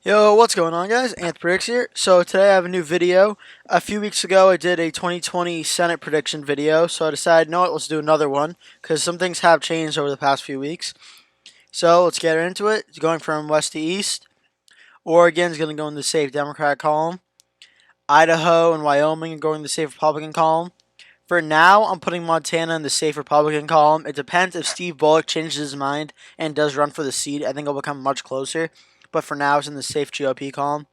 Yo, what's going on, guys? Anthprix here. So today I have a new video. A few weeks ago I did a 2020 Senate prediction video, so I decided, you know what, let's do another one, because some things have changed over the past few weeks. So let's get into it. It's going from west to east. Oregon's going to go in the safe Democrat column. Idaho and Wyoming are going in the safe Republican column. For now, I'm putting Montana in the safe Republican column. It depends if Steve Bullock changes his mind and does run for the seat. I think it'll become much closer. But for now, it's in the safe GOP column.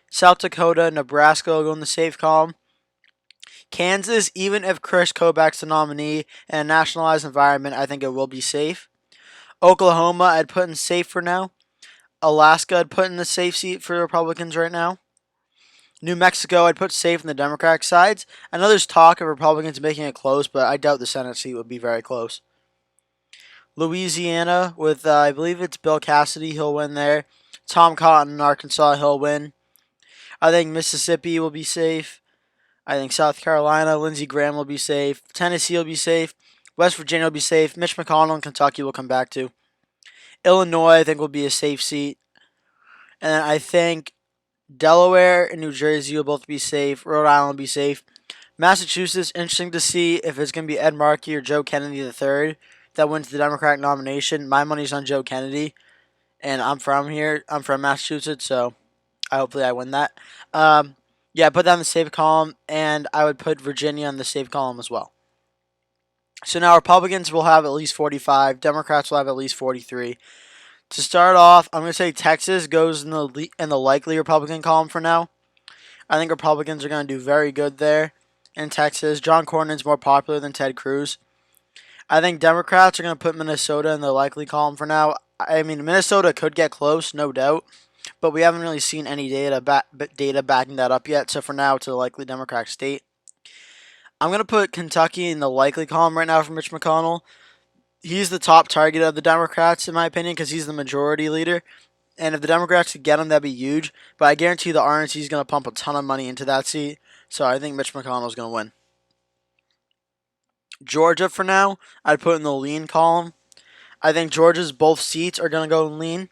South Dakota, Nebraska will go in the safe column. Kansas, even if Chris Kobach's the nominee in a nationalized environment, I think it will be safe. Oklahoma, I'd put in safe for now. Alaska, I'd put in the safe seat for the Republicans right now. New Mexico, I'd put safe in the Democratic sides. I know there's talk of Republicans making it close, but I doubt the Senate seat would be very close. Louisiana, with I believe it's Bill Cassidy, he'll win there. Tom Cotton in Arkansas, he'll win. I think Mississippi will be safe. I think South Carolina, Lindsey Graham will be safe. Tennessee will be safe. West Virginia will be safe. Mitch McConnell in Kentucky will come back to. Illinois, I think, will be a safe seat. And then I think Delaware and New Jersey will both be safe. Rhode Island will be safe. Massachusetts, interesting to see if it's going to be Ed Markey or Joe Kennedy III that wins the Democratic nomination. My money's on Joe Kennedy, and I'm from here. I'm from Massachusetts, so hopefully I win that. Yeah, I put that in the safe column, and I would put Virginia in the safe column as well. So now Republicans will have at least 45. Democrats will have at least 43. To start off, I'm going to say Texas goes in the likely Republican column for now. I think Republicans are going to do very good there in Texas. John Cornyn's more popular than Ted Cruz. I think Democrats are going to put Minnesota in the likely column for now. I mean, Minnesota could get close, no doubt, but we haven't really seen any data backing that up yet. So for now, it's a likely Democratic state. I'm going to put Kentucky in the likely column right now for Mitch McConnell. He's the top target of the Democrats, in my opinion, because he's the majority leader. And if the Democrats could get him, that'd be huge. But I guarantee the RNC is going to pump a ton of money into that seat. So I think Mitch McConnell is going to win. Georgia, for now, I'd put in the lean column. I think Georgia's both seats are going to go lean.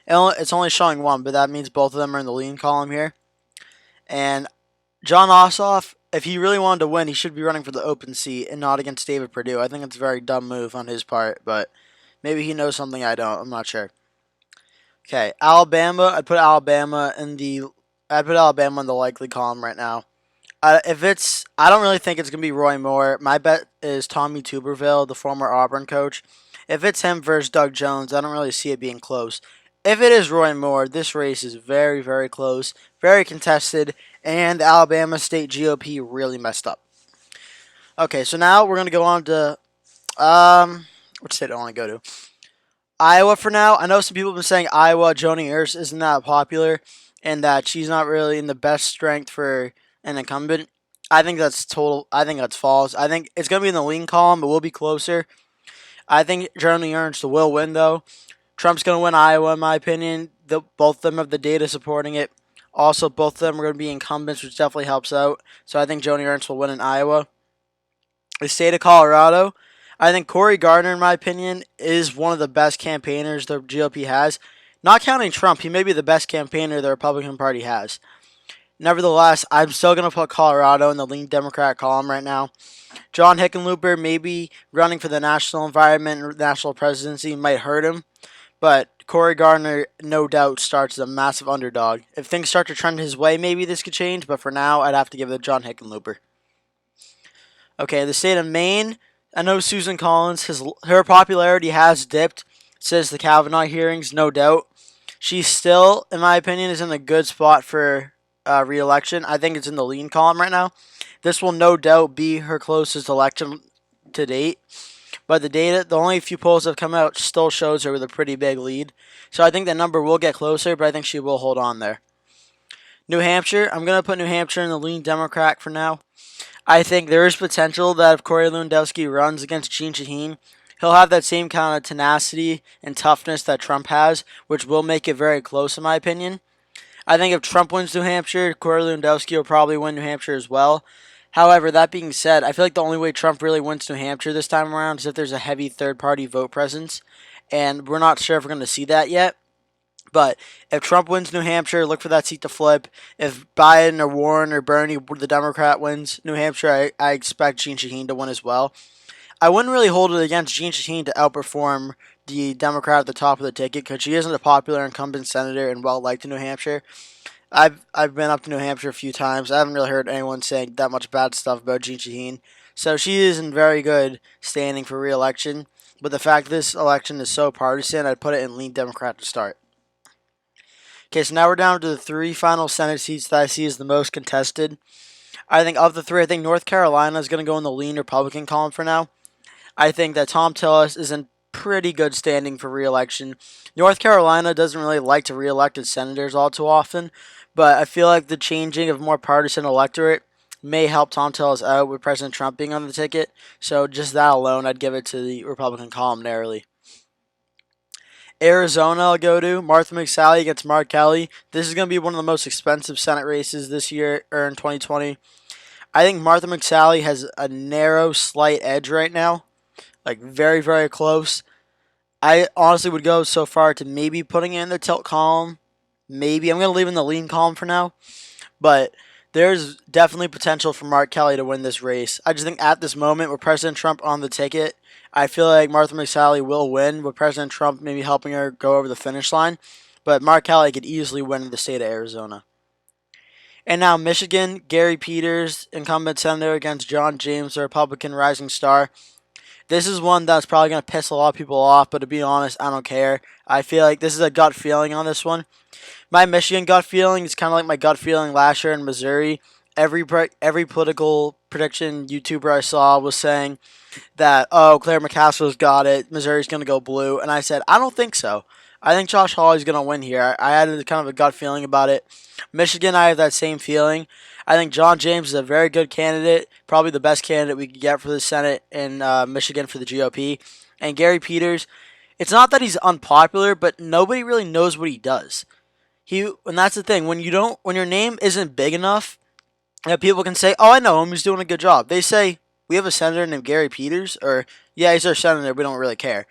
It's only showing one, but that means both of them are in the lean column here. And Jon Ossoff, if he really wanted to win, he should be running for the open seat and not against David Perdue. I think it's a very dumb move on his part, but maybe he knows something I don't. I'm not sure. Okay, Alabama. I'd put Alabama in the likely column right now. I don't really think it's gonna be Roy Moore. My bet is Tommy Tuberville, the former Auburn coach. If it's him versus Doug Jones, I don't really see it being close. If it is Roy Moore, this race is very, very close, very contested, and the Alabama State GOP really messed up. Okay, so now we're gonna go on to which state do I want to go to? Iowa for now. I know some people have been saying Iowa, Joni Ernst isn't that popular, and that she's not really in the best strength for an incumbent. I think that's total. I think that's false. I think it's gonna be in the lean column, but we'll be closer. I think Joni Ernst will win though. Trump's gonna win Iowa, in my opinion. Both of them have the data supporting it. Also, both of them are going to be incumbents, which definitely helps out. So I think Joni Ernst will win in Iowa. The state of Colorado, I think Cory Gardner, in my opinion, is one of the best campaigners the GOP has. Not counting Trump, he may be the best campaigner the Republican Party has. Nevertheless, I'm still going to put Colorado in the lean Democrat column right now. John Hickenlooper, maybe running for the national environment and national presidency, might hurt him. But Cory Gardner, no doubt, starts as a massive underdog. If things start to trend his way, maybe this could change. But for now, I'd have to give it to John Hickenlooper. Okay, the state of Maine. I know Susan Collins, her popularity has dipped since the Kavanaugh hearings, no doubt. She still, in my opinion, is in a good spot for re-election. I think it's in the lean column right now. This will no doubt be her closest election to date. But the only few polls that have come out still shows her with a pretty big lead. So I think the number will get closer, but I think she will hold on there. New Hampshire, I'm going to put New Hampshire in the lean Democrat for now. I think there is potential that if Corey Lewandowski runs against Gene Shaheen, he'll have that same kind of tenacity and toughness that Trump has, which will make it very close in my opinion. I think if Trump wins New Hampshire, Corey Lewandowski will probably win New Hampshire as well. However, that being said, I feel like the only way Trump really wins New Hampshire this time around is if there's a heavy third-party vote presence, and we're not sure if we're going to see that yet. But if Trump wins New Hampshire, look for that seat to flip. If Biden or Warren or Bernie, the Democrat, wins New Hampshire, I expect Jeanne Shaheen to win as well. I wouldn't really hold it against Jeanne Shaheen to outperform the Democrat at the top of the ticket because she isn't a popular incumbent senator and well liked in New Hampshire. I've been up to New Hampshire a few times. I haven't really heard anyone saying that much bad stuff about Jeanne Shaheen. So she is in very good standing for re-election. But the fact this election is so partisan, I'd put it in lean Democrat to start. Okay, so now we're down to the 3 final Senate seats that I see as the most contested. I think of the 3, I think North Carolina is going to go in the lean Republican column for now. I think that Thom Tillis is in pretty good standing for re-election. North Carolina doesn't really like to re-elect its senators all too often, but I feel like the changing of a more partisan electorate may help Thom Tillis out with President Trump being on the ticket. So just that alone, I'd give it to the Republican column narrowly. Arizona, I'll go to Martha McSally against Mark Kelly. This is going to be one of the most expensive Senate races this year or in 2020. I think Martha McSally has a narrow, slight edge right now, like very, very close. I honestly would go so far to maybe putting it in the tilt column. Maybe I'm going to leave it in the lean column for now, but there's definitely potential for Mark Kelly to win this race. I just think at this moment with President Trump on the ticket, I feel like Martha McSally will win with President Trump maybe helping her go over the finish line. But Mark Kelly could easily win in the state of Arizona. And now Michigan, Gary Peters, incumbent senator against John James, the Republican rising star. This is one that's probably going to piss a lot of people off, but to be honest, I don't care. I feel like this is a gut feeling on this one. My Michigan gut feeling is kind of like my gut feeling last year in Missouri. Every political prediction YouTuber I saw was saying that, oh, Claire McCaskill's got it, Missouri's going to go blue, and I said, I don't think so. I think Josh Hawley's going to win here. I had kind of a gut feeling about it. Michigan, I have that same feeling. I think John James is a very good candidate, probably the best candidate we could get for the Senate in Michigan for the GOP. And Gary Peters, it's not that he's unpopular, but nobody really knows what he does. And that's the thing, when your name isn't big enough, people can say, oh, I know him, he's doing a good job. They say, we have a senator named Gary Peters, or, yeah, he's our senator, we don't really care.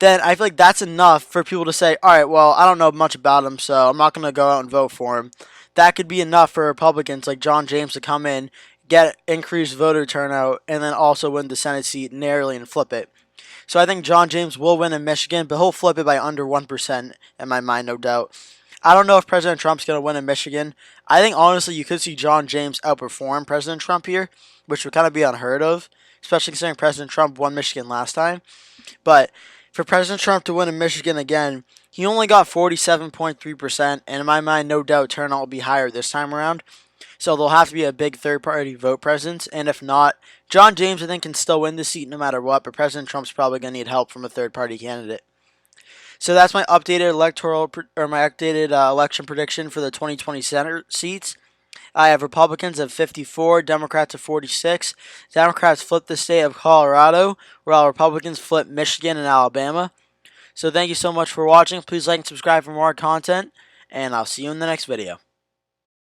Then I feel like that's enough for people to say, all right, well, I don't know much about him, so I'm not going to go out and vote for him. That could be enough for Republicans like John James to come in, get increased voter turnout, and then also win the Senate seat narrowly and flip it. So I think John James will win in Michigan, but he'll flip it by under 1% in my mind, no doubt. I don't know if President Trump's going to win in Michigan. I think, honestly, you could see John James outperform President Trump here, which would kind of be unheard of, especially considering President Trump won Michigan last time. But for President Trump to win in Michigan again, he only got 47.3%, and in my mind, no doubt turnout will be higher this time around. So there'll have to be a big third-party vote presence, and if not, John James, I think, can still win the seat no matter what, but President Trump's probably going to need help from a third-party candidate. So that's my updated election prediction for the 2020 Senate seats. I have Republicans at 54, Democrats at 46. Democrats flip the state of Colorado, while Republicans flip Michigan and Alabama. So thank you so much for watching. Please like and subscribe for more content, and I'll see you in the next video.